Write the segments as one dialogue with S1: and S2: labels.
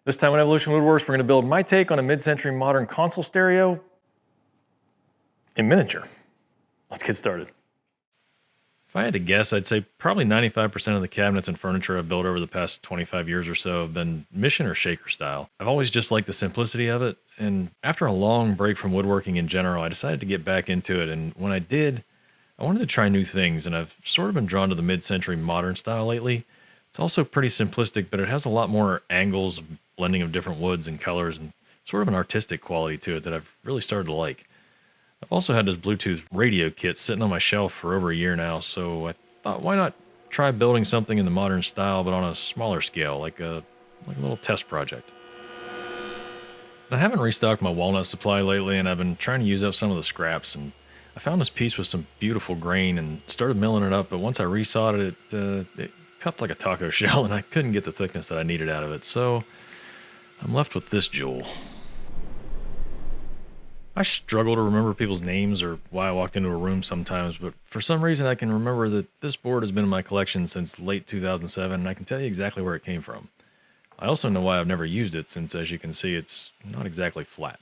S1: This time on Evolution Woodworks, we're going to build my take on a mid-century modern console stereo in miniature. Let's get started. If I had to guess, I'd say probably 95% of the cabinets and furniture I've built over the past 25 years or so have been Mission or Shaker style. I've always just liked the simplicity of it, and after a long break from woodworking in general, I decided to get back into it, and when I did, I wanted to try new things, and I've sort of been drawn to the mid-century modern style lately. It's also pretty simplistic, but it has a lot more angles, blending of different woods and colors, and sort of an artistic quality to it that I've really started to like. I've also had this Bluetooth radio kit sitting on my shelf for over a year now, so I thought, why not try building something in the modern style, but on a smaller scale, like a little test project. I haven't restocked my walnut supply lately, and I've been trying to use up some of the scraps, and I found this piece with some beautiful grain and started milling it up, but once I resawed it cupped like a taco shell, and I couldn't get the thickness that I needed out of it, so I'm left with this jewel. I struggle to remember people's names or why I walked into a room sometimes, but for some reason I can remember that this board has been in my collection since late 2007, and I can tell you exactly where it came from. I also know why I've never used it, since as you can see, it's not exactly flat.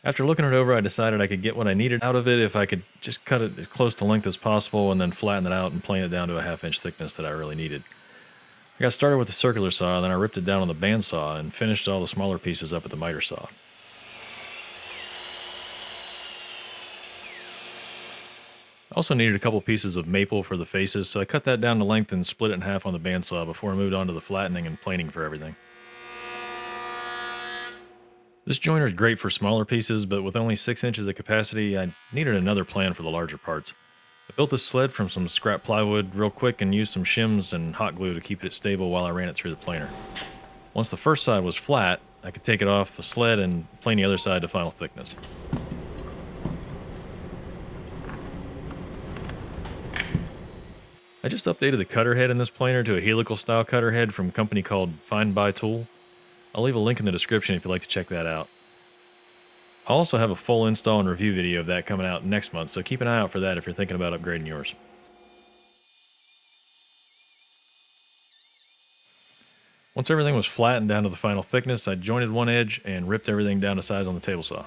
S1: After looking it over, I decided I could get what I needed out of it if I could just cut it as close to length as possible and then flatten it out and plane it down to a 1/2 inch thickness that I really needed. I got started with the circular saw, then I ripped it down on the bandsaw and finished all the smaller pieces up at the miter saw. I also needed a couple pieces of maple for the faces, so I cut that down to length and split it in half on the bandsaw before I moved on to the flattening and planing for everything. This joiner is great for smaller pieces, but with only 6 inches of capacity, I needed another plan for the larger parts. I built this sled from some scrap plywood real quick and used some shims and hot glue to keep it stable while I ran it through the planer. Once the first side was flat, I could take it off the sled and plane the other side to final thickness. I just updated the cutter head in this planer to a helical style cutter head from a company called Find Buy Tool. I'll leave a link in the description if you'd like to check that out. I'll also have a full install and review video of that coming out next month, so keep an eye out for that if you're thinking about upgrading yours. Once everything was flattened down to the final thickness, I jointed one edge and ripped everything down to size on the table saw.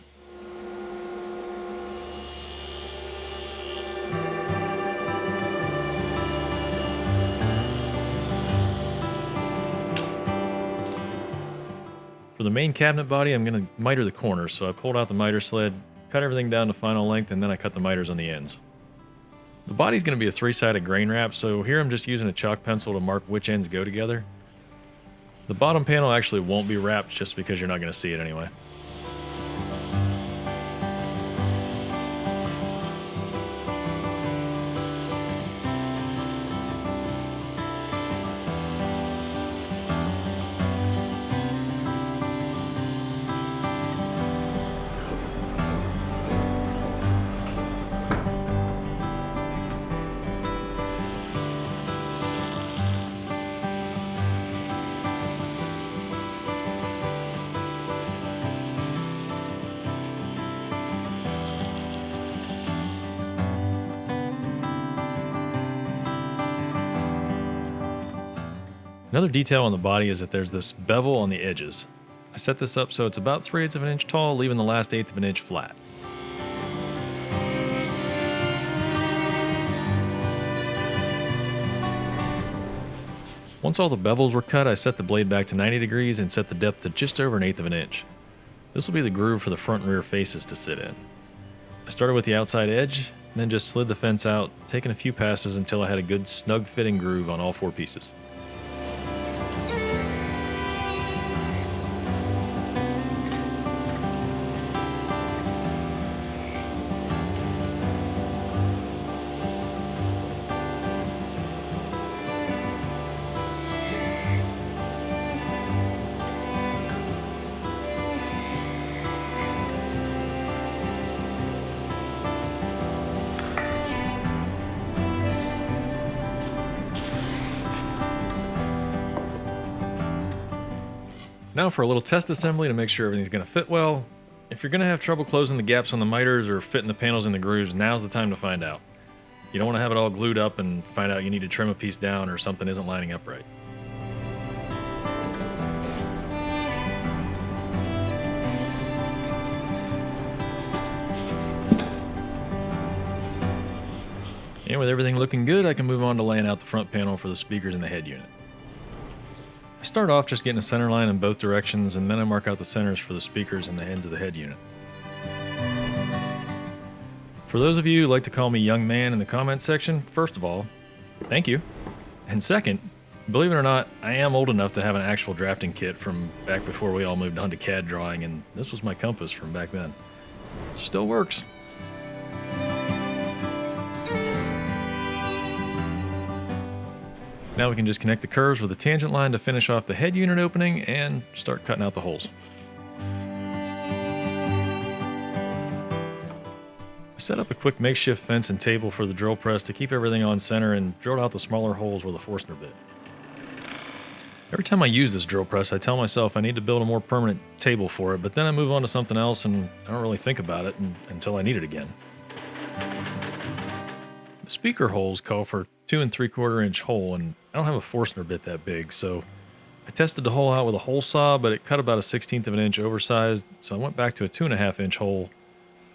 S1: For the main cabinet body, I'm going to miter the corners, so I pulled out the miter sled, cut everything down to final length, and then I cut the miters on the ends. The body's going to be a 3-sided grain wrap, so here I'm just using a chalk pencil to mark which ends go together. The bottom panel actually won't be wrapped just because you're not going to see it anyway. Another detail on the body is that there's this bevel on the edges. I set this up so it's about 3/8 of an inch tall, leaving the last 1/8 of an inch flat. Once all the bevels were cut, I set the blade back to 90 degrees and set the depth to just over 1/8 of an inch. This will be the groove for the front and rear faces to sit in. I started with the outside edge, and then just slid the fence out, taking a few passes until I had a good snug fitting groove on all 4 pieces. Now for a little test assembly to make sure everything's going to fit well. If you're going to have trouble closing the gaps on the miters or fitting the panels in the grooves, now's the time to find out. You don't want to have it all glued up and find out you need to trim a piece down or something isn't lining up right. And with everything looking good, I can move on to laying out the front panel for the speakers and the head unit. I start off just getting a center line in both directions, and then I mark out the centers for the speakers and the ends of the head unit. For those of you who like to call me young man in the comment section, first of all, thank you. And second, believe it or not, I am old enough to have an actual drafting kit from back before we all moved on to CAD drawing, and this was my compass from back then. Still works. Now we can just connect the curves with a tangent line to finish off the head unit opening and start cutting out the holes. I set up a quick makeshift fence and table for the drill press to keep everything on center and drilled out the smaller holes with a Forstner bit. Every time I use this drill press, I tell myself I need to build a more permanent table for it, but then I move on to something else and I don't really think about it until I need it again. The speaker holes call for 2 3/4 inch hole, and I don't have a Forstner bit that big, so I tested the hole out with a hole saw, but it cut about a 1/16 of an inch oversized, so I went back to a 2.5 inch hole,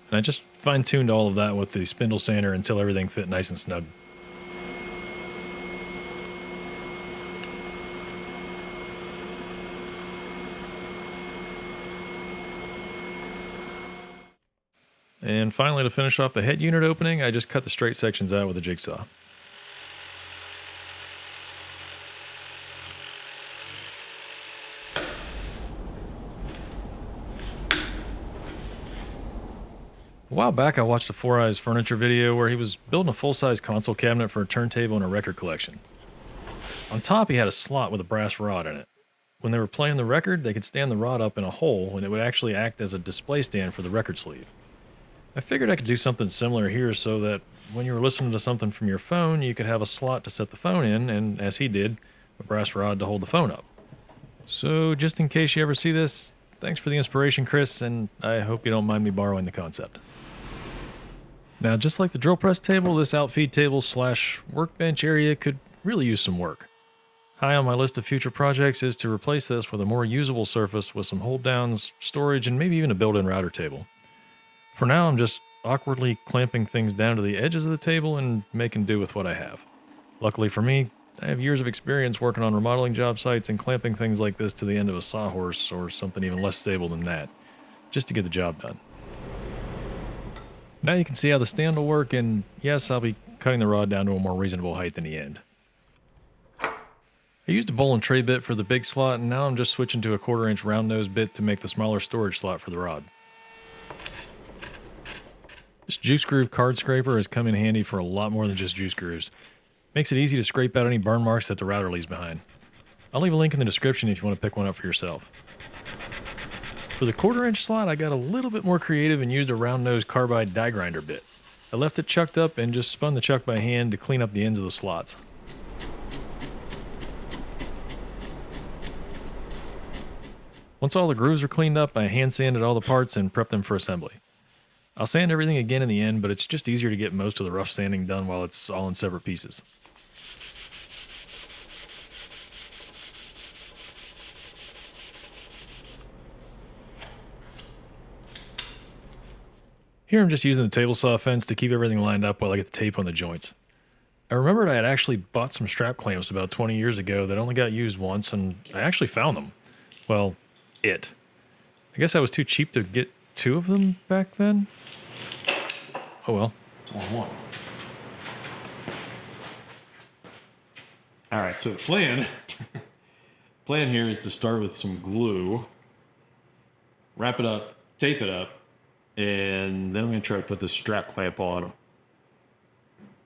S1: and I just fine-tuned all of that with the spindle sander until everything fit nice and snug. And finally, to finish off the head unit opening, I just cut the straight sections out with a jigsaw. A while back, I watched a Four Eyes Furniture video where he was building a full-size console cabinet for a turntable and a record collection. On top, he had a slot with a brass rod in it. When they were playing the record, they could stand the rod up in a hole, and it would actually act as a display stand for the record sleeve. I figured I could do something similar here so that when you were listening to something from your phone, you could have a slot to set the phone in, and as he did, a brass rod to hold the phone up. So just in case you ever see this, thanks for the inspiration, Chris, and I hope you don't mind me borrowing the concept. Now, just like the drill press table, this outfeed table / workbench area could really use some work. High on my list of future projects is to replace this with a more usable surface with some hold downs, storage, and maybe even a built-in router table. For now, I'm just awkwardly clamping things down to the edges of the table and making do with what I have. Luckily for me, I have years of experience working on remodeling job sites and clamping things like this to the end of a sawhorse or something even less stable than that, just to get the job done. Now you can see how the stand will work, and yes, I'll be cutting the rod down to a more reasonable height in the end. I used a bowl and tray bit for the big slot, and now I'm just switching to a 1/4 inch round nose bit to make the smaller storage slot for the rod. This juice groove card scraper has come in handy for a lot more than just juice grooves. Makes it easy to scrape out any burn marks that the router leaves behind. I'll leave a link in the description if you want to pick one up for yourself. For the 1/4 inch slot, I got a little bit more creative and used a round nose carbide die grinder bit. I left it chucked up and just spun the chuck by hand to clean up the ends of the slots. Once all the grooves are cleaned up, I hand sanded all the parts and prepped them for assembly. I'll sand everything again in the end, but it's just easier to get most of the rough sanding done while it's all in separate pieces. Here I'm just using the table saw fence to keep everything lined up while I get the tape on the joints. I remembered I had actually bought some strap clamps about 20 years ago that only got used once, and I actually found them. Well, I guess I was too cheap to get 2 of them back then. Oh well, one. All right, so the plan here is to start with some glue, wrap it up, tape it up, and then I'm going to try to put this strap clamp on.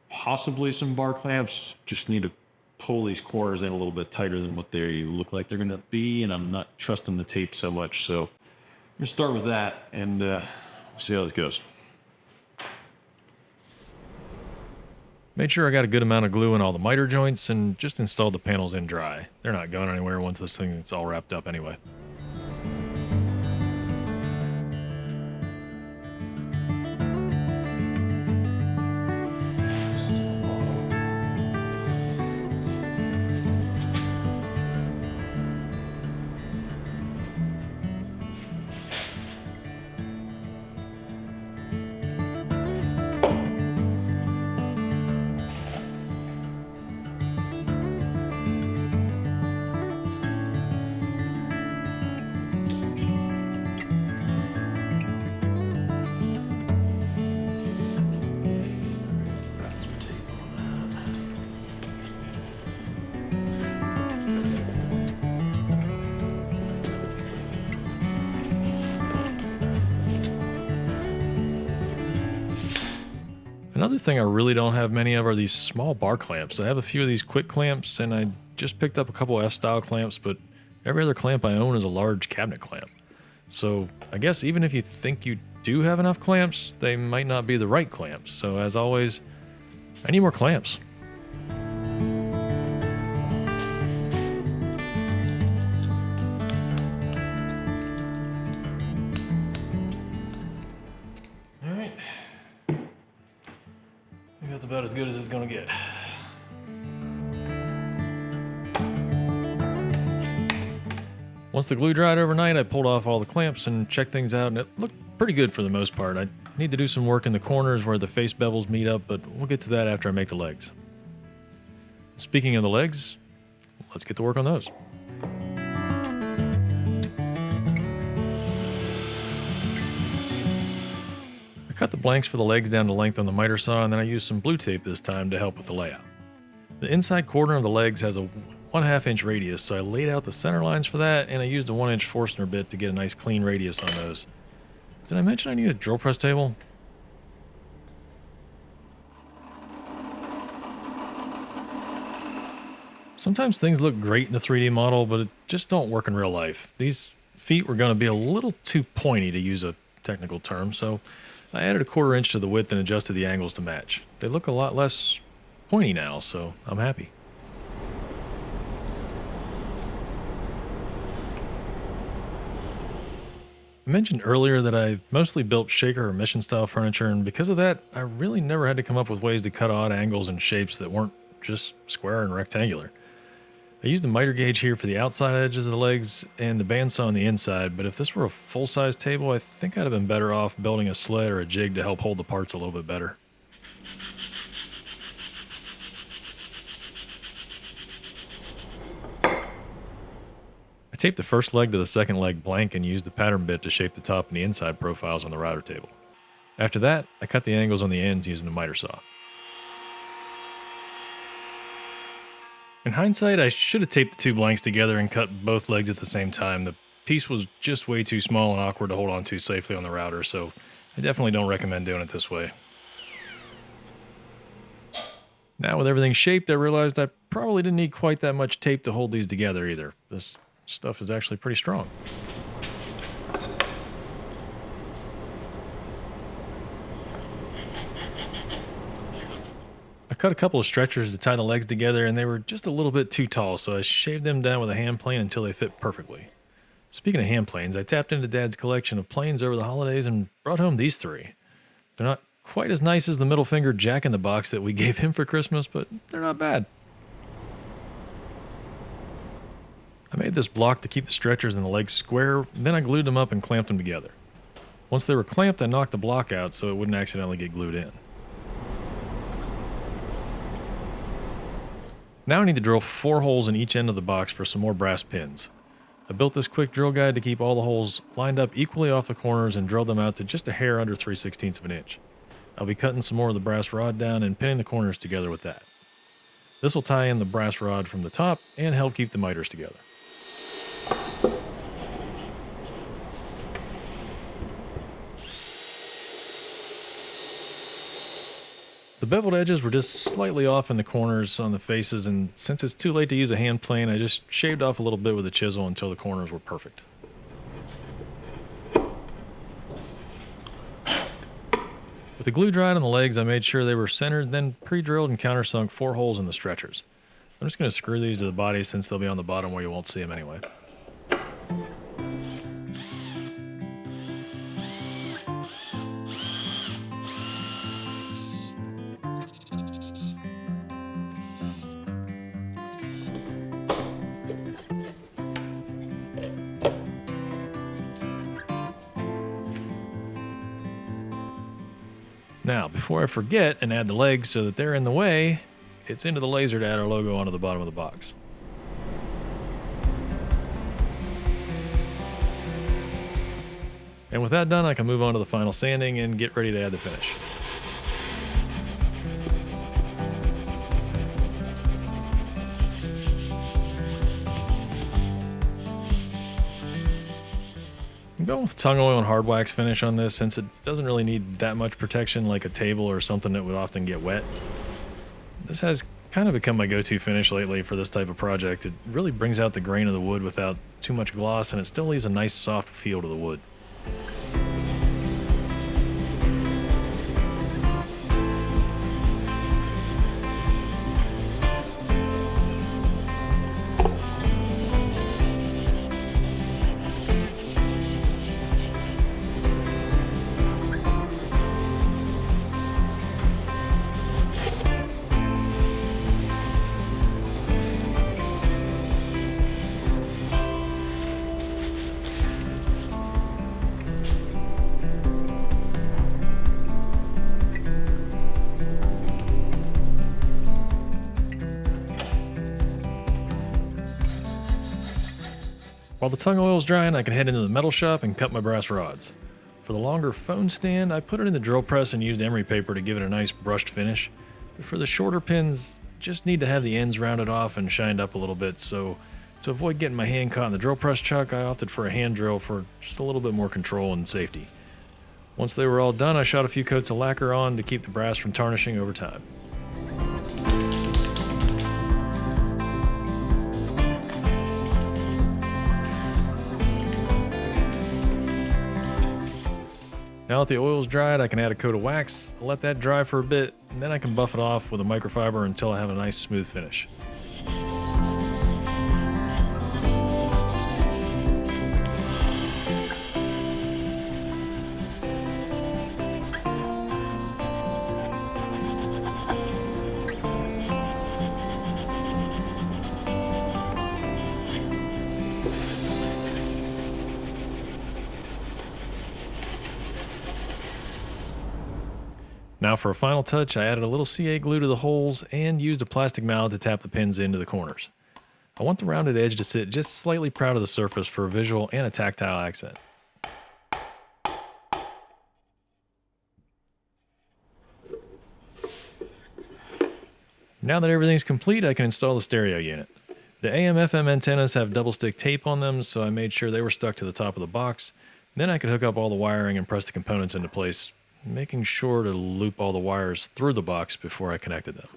S1: Possibly some bar clamps. Just need to pull these corners in a little bit tighter than what they look like they're going to be, and I'm not trusting the tape so much, so I'm going to start with that and see how this goes. Made sure I got a good amount of glue in all the miter joints and just installed the panels in dry. They're not going anywhere once this thing is all wrapped up anyway. Another thing I really don't have many of are these small bar clamps. I have a few of these quick clamps, and I just picked up a couple F-style clamps, but every other clamp I own is a large cabinet clamp. So I guess even if you think you do have enough clamps, they might not be the right clamps. So as always, I need more clamps. All right. I think that's about as good as it's gonna get. Once the glue dried overnight, I pulled off all the clamps and checked things out, and it looked pretty good for the most part. I need to do some work in the corners where the face bevels meet up, but we'll get to that after I make the legs. Speaking of the legs, let's get to work on those. I cut the blanks for the legs down to length on the miter saw, and then I used some blue tape this time to help with the layout. The inside corner of the legs has a 1/2 inch radius, so I laid out the center lines for that, and I used a 1-inch Forstner bit to get a nice clean radius on those. Did I mention I need a drill press table? Sometimes things look great in a 3D model, but it just don't work in real life. These feet were going to be a little too pointy, to use a technical term, so I added a 1/4 inch to the width and adjusted the angles to match. They look a lot less pointy now, so I'm happy. I mentioned earlier that I mostly built shaker or mission style furniture, and because of that, I really never had to come up with ways to cut odd angles and shapes that weren't just square and rectangular. I used a miter gauge here for the outside edges of the legs and the bandsaw on the inside, but if this were a full-size table, I think I'd have been better off building a sled or a jig to help hold the parts a little bit better. I taped the first leg to the second leg blank and used the pattern bit to shape the top and the inside profiles on the router table. After that, I cut the angles on the ends using the miter saw. In hindsight, I should have taped the two blanks together and cut both legs at the same time. The piece was just way too small and awkward to hold on to safely on the router, so I definitely don't recommend doing it this way. Now with everything shaped, I realized I probably didn't need quite that much tape to hold these together either. This stuff is actually pretty strong. I cut a couple of stretchers to tie the legs together, and they were just a little bit too tall, so I shaved them down with a hand plane until they fit perfectly. Speaking of hand planes, I tapped into Dad's collection of planes over the holidays and brought home these 3. They're not quite as nice as the middle finger jack-in-the-box that we gave him for Christmas, but they're not bad. I made this block to keep the stretchers and the legs square, then I glued them up and clamped them together. Once they were clamped, I knocked the block out so it wouldn't accidentally get glued in. Now I need to drill 4 holes in each end of the box for some more brass pins. I built this quick drill guide to keep all the holes lined up equally off the corners and drilled them out to just a hair under 3/16 of an inch. I'll be cutting some more of the brass rod down and pinning the corners together with that. This will tie in the brass rod from the top and help keep the miters together. The beveled edges were just slightly off in the corners on the faces, and since it's too late to use a hand plane, I just shaved off a little bit with a chisel until the corners were perfect. With the glue dried on the legs, I made sure they were centered, then pre-drilled and countersunk 4 holes in the stretchers. I'm just going to screw these to the body since they'll be on the bottom where you won't see them anyway. Now, before I forget and add the legs so that they're in the way, it's into the laser to add our logo onto the bottom of the box. And with that done, I can move on to the final sanding and get ready to add the finish. I'm going with tung oil and hard wax finish on this since it doesn't really need that much protection like a table or something that would often get wet. This has kind of become my go-to finish lately for this type of project. It really brings out the grain of the wood without too much gloss, and it still leaves a nice soft feel to the wood. While the tung oil is drying, I can head into the metal shop and cut my brass rods. For the longer phone stand, I put it in the drill press and used emery paper to give it a nice brushed finish. But for the shorter pins, just need to have the ends rounded off and shined up a little bit, so to avoid getting my hand caught in the drill press chuck, I opted for a hand drill for just a little bit more control and safety. Once they were all done, I shot a few coats of lacquer on to keep the brass from tarnishing over time. Now that the oil's dried, I can add a coat of wax, let that dry for a bit, and then I can buff it off with a microfiber until I have a nice smooth finish. Now for a final touch, I added a little CA glue to the holes and used a plastic mallet to tap the pins into the corners. I want the rounded edge to sit just slightly proud of the surface for a visual and a tactile accent. Now that everything's complete, I can install the stereo unit. The AM/FM antennas have double stick tape on them, so I made sure they were stuck to the top of the box. Then I could hook up all the wiring and press the components into place, making sure to loop all the wires through the box before I connected them.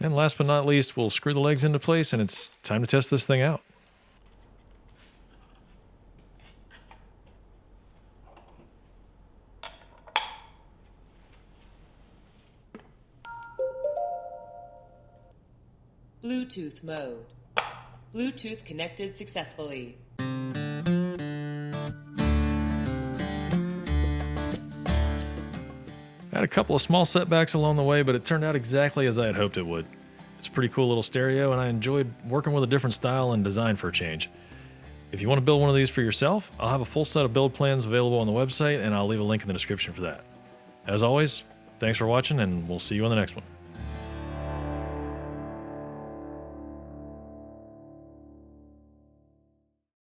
S1: And last but not least, we'll screw the legs into place and it's time to test this thing out.
S2: Bluetooth mode. Bluetooth connected successfully. I
S1: had a couple of small setbacks along the way, but it turned out exactly as I had hoped it would. It's a pretty cool little stereo, and I enjoyed working with a different style and design for a change. If you want to build one of these for yourself, I'll have a full set of build plans available on the website, and I'll leave a link in the description for that. As always, thanks for watching, and we'll see you on the next one.